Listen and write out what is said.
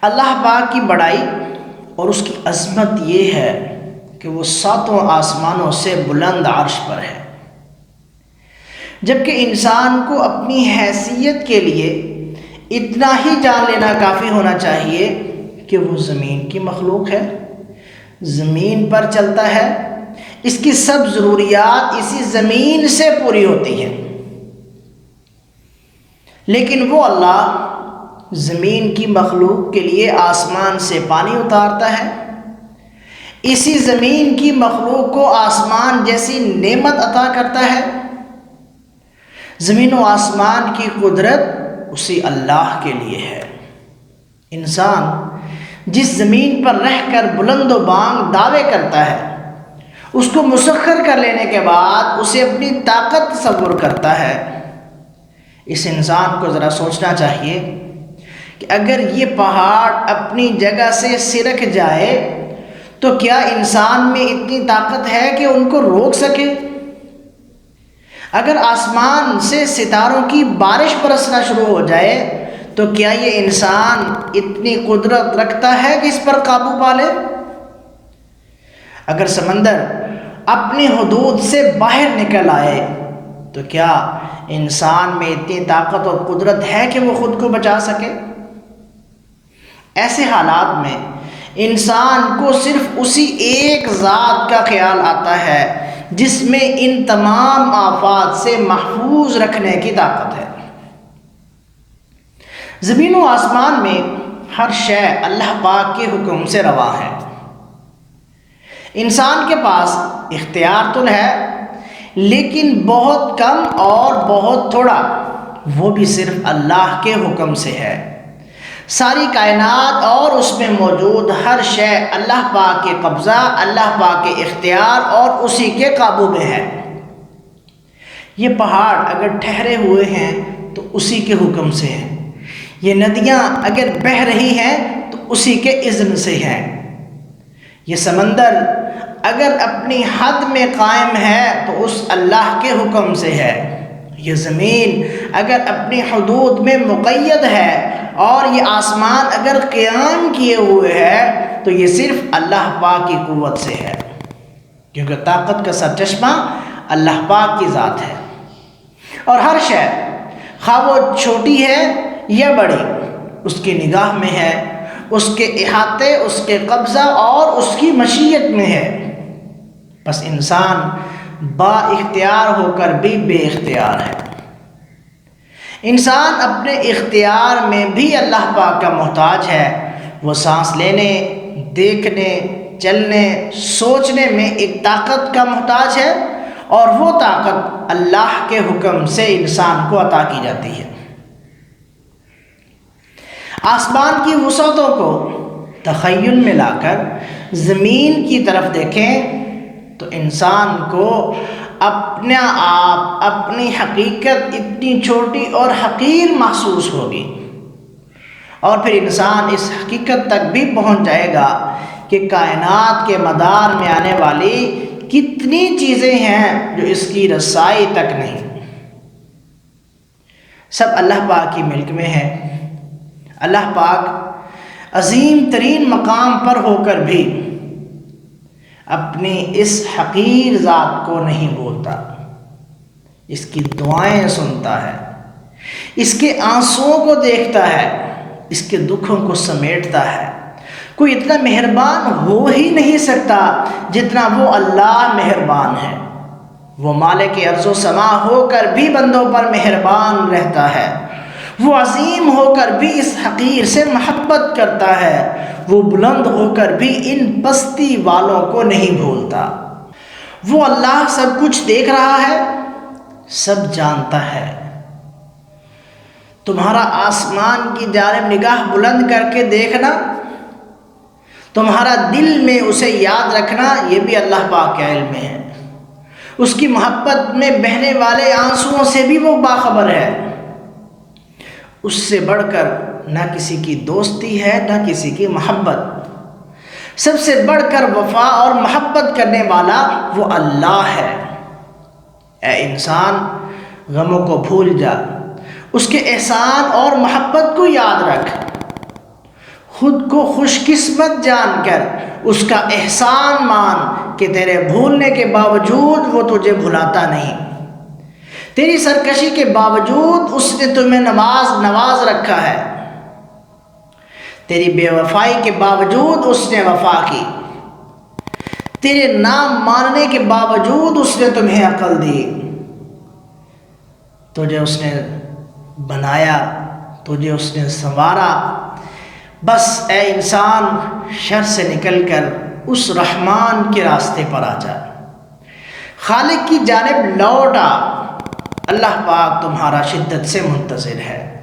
اللہ پاک کی بڑائی اور اس کی عظمت یہ ہے کہ وہ ساتوں آسمانوں سے بلند عرش پر ہے، جبکہ انسان کو اپنی حیثیت کے لیے اتنا ہی جان لینا کافی ہونا چاہیے کہ وہ زمین کی مخلوق ہے، زمین پر چلتا ہے، اس کی سب ضروریات اسی زمین سے پوری ہوتی ہیں۔ لیکن وہ اللہ زمین کی مخلوق کے لیے آسمان سے پانی اتارتا ہے، اسی زمین کی مخلوق کو آسمان جیسی نعمت عطا کرتا ہے۔ زمین و آسمان کی قدرت اسی اللہ کے لیے ہے۔ انسان جس زمین پر رہ کر بلند و بانگ دعوے کرتا ہے، اس کو مسخر کر لینے کے بعد اسے اپنی طاقت تصور کرتا ہے۔ اس انسان کو ذرا سوچنا چاہیے کہ اگر یہ پہاڑ اپنی جگہ سے سرک جائے تو کیا انسان میں اتنی طاقت ہے کہ ان کو روک سکے؟ اگر آسمان سے ستاروں کی بارش برسنا شروع ہو جائے تو کیا یہ انسان اتنی قدرت رکھتا ہے کہ اس پر قابو پا لے؟ اگر سمندر اپنی حدود سے باہر نکل آئے تو کیا انسان میں اتنی طاقت اور قدرت ہے کہ وہ خود کو بچا سکے؟ ایسے حالات میں انسان کو صرف اسی ایک ذات کا خیال آتا ہے جس میں ان تمام آفات سے محفوظ رکھنے کی طاقت ہے۔ زمین و آسمان میں ہر شے اللہ پاک کے حکم سے روا ہے۔ انسان کے پاس اختیار تو ہے، لیکن بہت کم اور بہت تھوڑا، وہ بھی صرف اللہ کے حکم سے ہے۔ ساری کائنات اور اس میں موجود ہر شے اللہ پاک کے قبضہ، اللہ پاک کے اختیار اور اسی کے قابو میں ہے۔ یہ پہاڑ اگر ٹھہرے ہوئے ہیں تو اسی کے حکم سے ہیں، یہ ندیاں اگر بہہ رہی ہیں تو اسی کے اذن سے ہیں، یہ سمندر اگر اپنی حد میں قائم ہے تو اس اللہ کے حکم سے ہے، یہ زمین اگر اپنی حدود میں مقید ہے اور یہ آسمان اگر قیام کیے ہوئے ہے تو یہ صرف اللہ پاک کی قوت سے ہے، کیونکہ طاقت کا سرچشمہ اللہ پاک کی ذات ہے۔ اور ہر شے خواہ وہ چھوٹی ہے یا بڑی اس کی نگاہ میں ہے، اس کے احاطے، اس کے قبضہ اور اس کی مشیت میں ہے۔ بس انسان با اختیار ہو کر بھی بے اختیار ہے۔ انسان اپنے اختیار میں بھی اللہ پاک کا محتاج ہے۔ وہ سانس لینے، دیکھنے، چلنے، سوچنے میں ایک طاقت کا محتاج ہے، اور وہ طاقت اللہ کے حکم سے انسان کو عطا کی جاتی ہے۔ آسمان کی وسعتوں کو تخیل میں لا کر زمین کی طرف دیکھیں تو انسان کو اپنا آپ، اپنی حقیقت اتنی چھوٹی اور حقیر محسوس ہوگی، اور پھر انسان اس حقیقت تک بھی پہنچ جائے گا کہ کائنات کے مدار میں آنے والی کتنی چیزیں ہیں جو اس کی رسائی تک نہیں۔ سب اللہ پاک کی ملک میں ہے۔ اللہ پاک عظیم ترین مقام پر ہو کر بھی اپنی اس حقیر ذات کو نہیں بولتا، اس کی دعائیں سنتا ہے، اس کے آنسوؤں کو دیکھتا ہے، اس کے دکھوں کو سمیٹتا ہے۔ کوئی اتنا مہربان ہو ہی نہیں سکتا جتنا وہ اللہ مہربان ہے۔ وہ مالک ارض و سما ہو کر بھی بندوں پر مہربان رہتا ہے، وہ عظیم ہو کر بھی اس حقیر سے محبت کرتا ہے، وہ بلند ہو کر بھی ان پستی والوں کو نہیں بھولتا۔ وہ اللہ سب کچھ دیکھ رہا ہے، سب جانتا ہے۔ تمہارا آسمان کی جانب نگاہ بلند کر کے دیکھنا، تمہارا دل میں اسے یاد رکھنا، یہ بھی اللہ پاک کے علم میں ہے۔ اس کی محبت میں بہنے والے آنسوؤں سے بھی وہ باخبر ہے۔ اس سے بڑھ کر نہ کسی کی دوستی ہے، نہ کسی کی محبت۔ سب سے بڑھ کر وفا اور محبت کرنے والا وہ اللہ ہے۔ اے انسان، غموں کو بھول جا، اس کے احسان اور محبت کو یاد رکھ۔ خود کو خوش قسمت جان کر اس کا احسان مان کہ تیرے بھولنے کے باوجود وہ تجھے بھلاتا نہیں، تیری سرکشی کے باوجود اس نے تمہیں نواز رکھا ہے، تیری بے وفائی کے باوجود اس نے وفا کی، تیرے نام ماننے کے باوجود اس نے تمہیں عقل دی، تجھے اس نے بنایا، تجھے اس نے سنوارا۔ بس اے انسان، شر سے نکل کر اس رحمان کے راستے پر آ جا، خالق کی جانب لوٹ آ، اللہ پاک تمہارا شدت سے منتظر ہے۔